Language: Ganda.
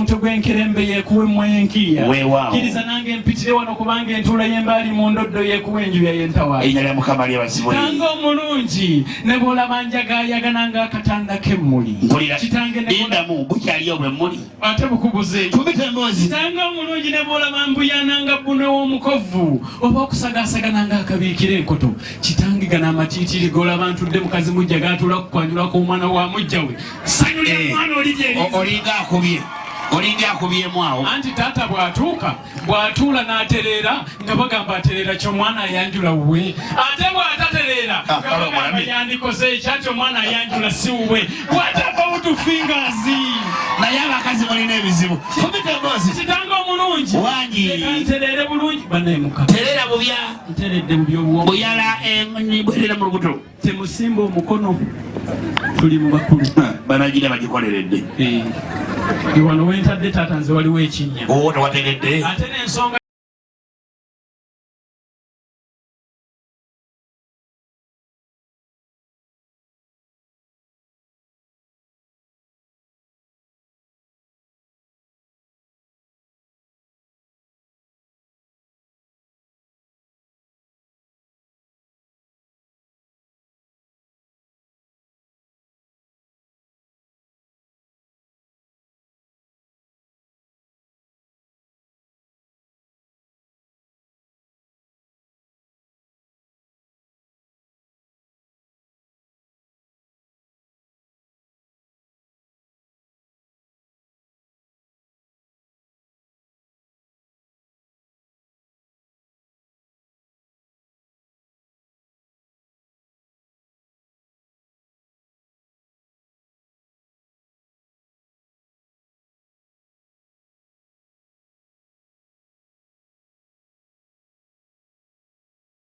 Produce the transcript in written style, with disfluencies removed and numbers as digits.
Gwenkerembe yekuwe mwenkiya kiriza nange mpitire wano kubanga entula yembali mu ndoddo yekuwe enju ya yentawa enyala mukama ali abasiboyi tango mulungi ne bola banjaga yagananga akatanda kemmuli kitange ne bola mu bukyali obwe muli ate bukubuze kubitembozi tango mulungi ne bola bambuyananga buno omukovu oba okusagasagananga akabikire enkoto kitange gana amatitiri gola abantu de mukazi Mujja gatula kukwanjula ko omwana wa Mujja we sanyule mwana olije olinga akubye olinga akubyemu awo anti tata bwatuuka bwatula n'aterera nga bagamba aterera kyo mwana ayanjula wuwe ate bwataterera yandikoze ekyakyo mwana ayanjula si wuwe watapa utufingazi naye abakazi mulina ebizibu kubitemozi kitanga omulungi wangi nterere bulungi banemuka terera bubya nteredde mu by'obuwongo buyala bwerera mu lubuto temusimba omukono tuli mu bakulu banagira bagikoleredde wano wentadde taata nze waliwo ekinnya tawateredde ate n'ensonga